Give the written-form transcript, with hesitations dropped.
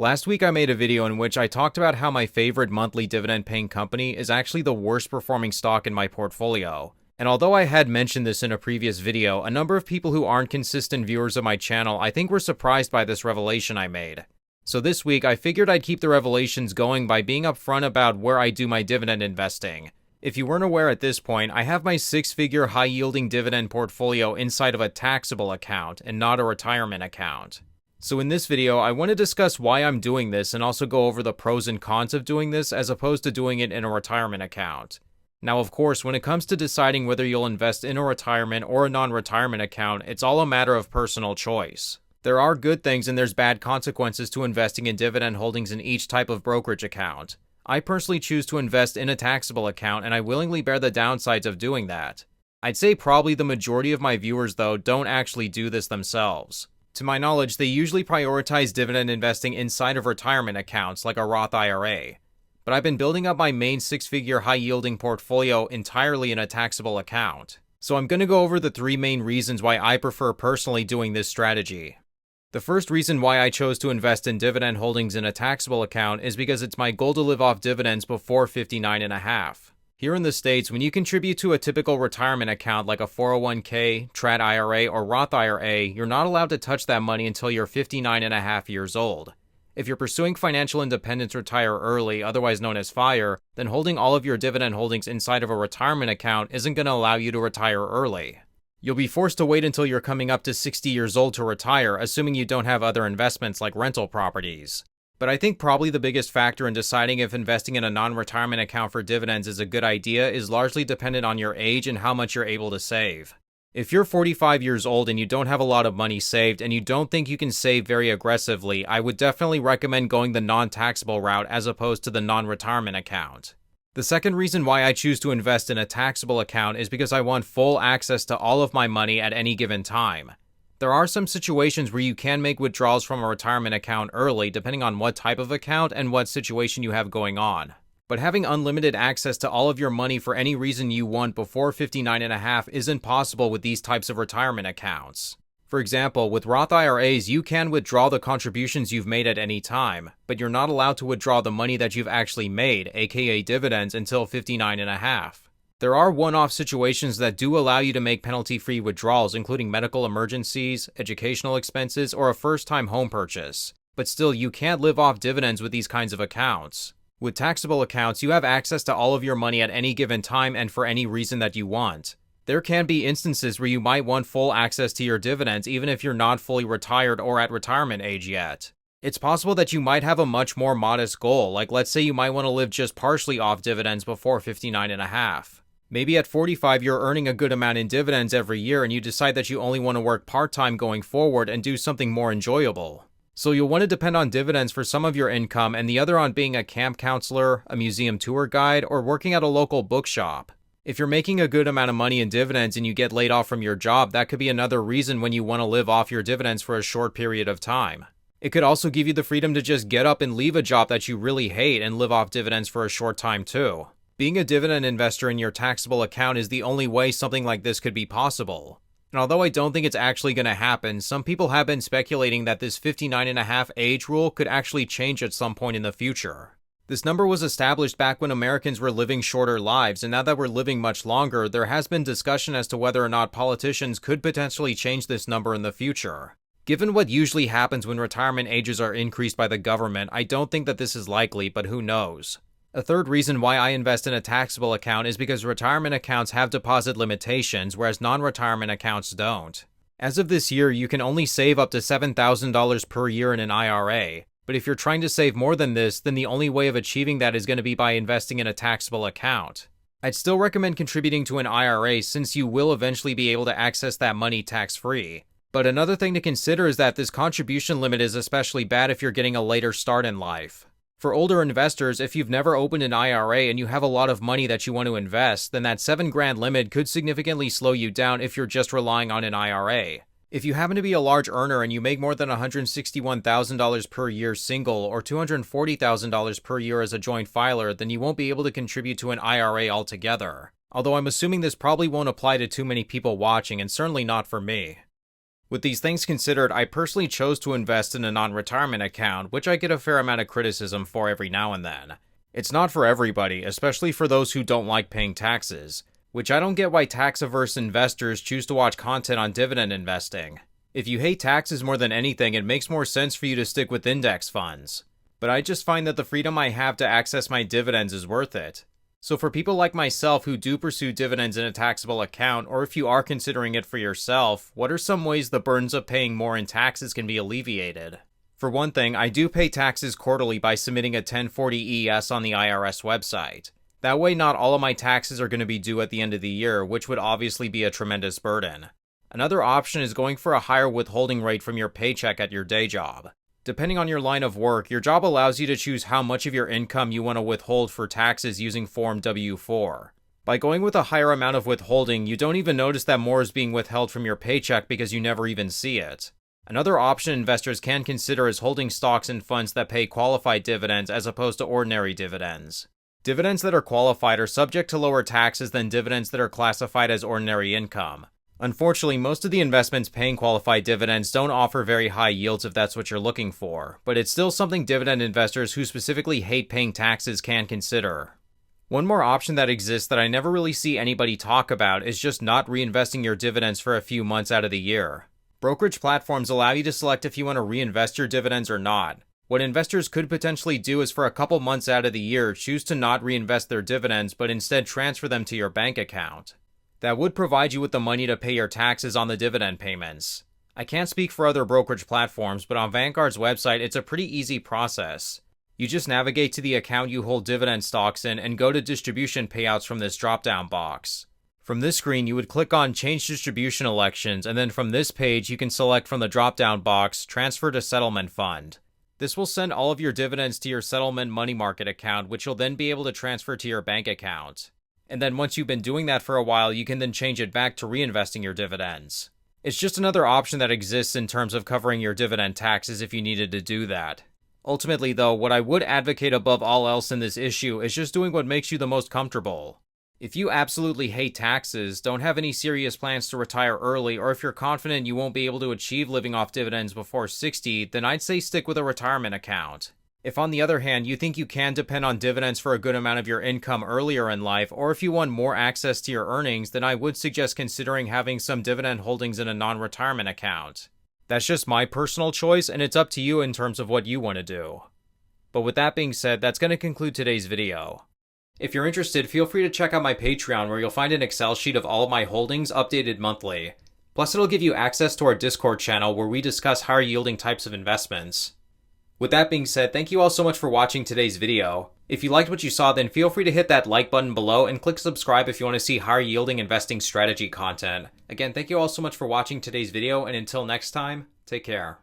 Last week I made a video in which I talked about how my favorite monthly dividend-paying company is actually the worst performing stock in my portfolio. And although I had mentioned this in a previous video, a number of people who aren't consistent viewers of my channel I think were surprised by this revelation I made. So this week I figured I'd keep the revelations going by being upfront about where I do my dividend investing. If you weren't aware at this point, I have my six-figure high-yielding dividend portfolio inside of a taxable account and not a retirement account. So in this video, I want to discuss why I'm doing this and also go over the pros and cons of doing this as opposed to doing it in a retirement account. Now, of course, when it comes to deciding whether you'll invest in a retirement or a non-retirement account, it's all a matter of personal choice. There are good things and there's bad consequences to investing in dividend holdings in each type of brokerage account. I personally choose to invest in a taxable account and I willingly bear the downsides of doing that. I'd say probably the majority of my viewers, though, don't actually do this themselves. To my knowledge, they usually prioritize dividend investing inside of retirement accounts like a Roth IRA. But I've been building up my main six-figure high-yielding portfolio entirely in a taxable account. So I'm going to go over the three main reasons why I prefer personally doing this strategy. The first reason why I chose to invest in dividend holdings in a taxable account is because it's my goal to live off dividends before 59 and a half. Here in the States, when you contribute to a typical retirement account like a 401k, trad IRA, or Roth IRA, you're not allowed to touch that money until you're 59 and a half years old. If you're pursuing financial independence retire early, otherwise known as FIRE, then holding all of your dividend holdings inside of a retirement account isn't going to allow you to retire early. You'll be forced to wait until you're coming up to 60 years old to retire, assuming you don't have other investments like rental properties. But I think probably the biggest factor in deciding if investing in a non-retirement account for dividends is a good idea is largely dependent on your age and how much you're able to save. If you're 45 years old and you don't have a lot of money saved and you don't think you can save very aggressively, I would definitely recommend going the non-taxable route as opposed to the non-retirement account. The second reason why I choose to invest in a taxable account is because I want full access to all of my money at any given time. There are some situations where you can make withdrawals from a retirement account early depending on what type of account and what situation you have going on. But having unlimited access to all of your money for any reason you want before 59 and a half isn't possible with these types of retirement accounts. For example, with Roth IRAs, you can withdraw the contributions you've made at any time, but you're not allowed to withdraw the money that you've actually made, aka dividends, until 59 and a half. There are one-off situations that do allow you to make penalty-free withdrawals, including medical emergencies, educational expenses, or a first-time home purchase. But still, you can't live off dividends with these kinds of accounts. With taxable accounts, you have access to all of your money at any given time and for any reason that you want. There can be instances where you might want full access to your dividends even if you're not fully retired or at retirement age yet. It's possible that you might have a much more modest goal, like let's say you might want to live just partially off dividends before 59 and a half. Maybe at 45 you're earning a good amount in dividends every year and you decide that you only want to work part-time going forward and do something more enjoyable. So you'll want to depend on dividends for some of your income and the other on being a camp counselor, a museum tour guide, or working at a local bookshop. If you're making a good amount of money in dividends and you get laid off from your job, that could be another reason when you want to live off your dividends for a short period of time. It could also give you the freedom to just get up and leave a job that you really hate and live off dividends for a short time too. Being a dividend investor in your taxable account is the only way something like this could be possible. And although I don't think it's actually going to happen, some people have been speculating that this 59 and a half age rule could actually change at some point in the future. This number was established back when Americans were living shorter lives, and now that we're living much longer, there has been discussion as to whether or not politicians could potentially change this number in the future. Given what usually happens when retirement ages are increased by the government, I don't think that this is likely, but who knows. A third reason why I invest in a taxable account is because retirement accounts have deposit limitations, whereas non-retirement accounts don't. As of this year, you can only save up to $7,000 per year in an IRA. But if you're trying to save more than this, then the only way of achieving that is going to be by investing in a taxable account. I'd still recommend contributing to an IRA since you will eventually be able to access that money tax-free. But another thing to consider is that this contribution limit is especially bad if you're getting a later start in life. For older investors, if you've never opened an IRA and you have a lot of money that you want to invest, then that $7,000 limit could significantly slow you down if you're just relying on an IRA. If you happen to be a large earner and you make more than $161,000 per year single or $240,000 per year as a joint filer, then you won't be able to contribute to an IRA altogether. Although I'm assuming this probably won't apply to too many people watching, and certainly not for me. With these things considered, I personally chose to invest in a non-retirement account, which I get a fair amount of criticism for every now and then. It's not for everybody, especially for those who don't like paying taxes, which I don't get why tax-averse investors choose to watch content on dividend investing. If you hate taxes more than anything, it makes more sense for you to stick with index funds. But I just find that the freedom I have to access my dividends is worth it. So for people like myself who do pursue dividends in a taxable account, or if you are considering it for yourself, what are some ways the burdens of paying more in taxes can be alleviated? For one thing, I do pay taxes quarterly by submitting a 1040 ES on the IRS website. That way not all of my taxes are going to be due at the end of the year, which would obviously be a tremendous burden. Another option is going for a higher withholding rate from your paycheck at your day job. Depending on your line of work, your job allows you to choose how much of your income you want to withhold for taxes using Form W-4. By going with a higher amount of withholding, you don't even notice that more is being withheld from your paycheck because you never even see it. Another option investors can consider is holding stocks in funds that pay qualified dividends as opposed to ordinary dividends. Dividends that are qualified are subject to lower taxes than dividends that are classified as ordinary income. Unfortunately, most of the investments paying qualified dividends don't offer very high yields if that's what you're looking for, but it's still something dividend investors who specifically hate paying taxes can consider. One more option that exists that I never really see anybody talk about is just not reinvesting your dividends for a few months out of the year. Brokerage platforms allow you to select if you want to reinvest your dividends or not. What investors could potentially do is for a couple months out of the year choose to not reinvest their dividends but instead transfer them to your bank account. That would provide you with the money to pay your taxes on the dividend payments. I can't speak for other brokerage platforms, but on Vanguard's website, it's a pretty easy process. You just navigate to the account you hold dividend stocks in and go to distribution payouts from this drop-down box. From this screen, you would click on Change Distribution Elections, and then from this page, you can select from the drop-down box, Transfer to Settlement Fund. This will send all of your dividends to your settlement money market account, which you'll then be able to transfer to your bank account. And then once you've been doing that for a while, you can then change it back to reinvesting your dividends. It's just another option that exists in terms of covering your dividend taxes if you needed to do that. Ultimately though, what I would advocate above all else in this issue is just doing what makes you the most comfortable. If you absolutely hate taxes, don't have any serious plans to retire early, or if you're confident you won't be able to achieve living off dividends before 60, then I'd say stick with a retirement account. If on the other hand, you think you can depend on dividends for a good amount of your income earlier in life, or if you want more access to your earnings, then I would suggest considering having some dividend holdings in a non-retirement account. That's just my personal choice, and it's up to you in terms of what you want to do. But with that being said, that's going to conclude today's video. If you're interested, feel free to check out my Patreon where you'll find an Excel sheet of all of my holdings updated monthly. Plus it'll give you access to our Discord channel where we discuss higher yielding types of investments. With that being said, thank you all so much for watching today's video. If you liked what you saw, then feel free to hit that like button below and click subscribe if you want to see higher yielding investing strategy content. Again, thank you all so much for watching today's video, and until next time, take care.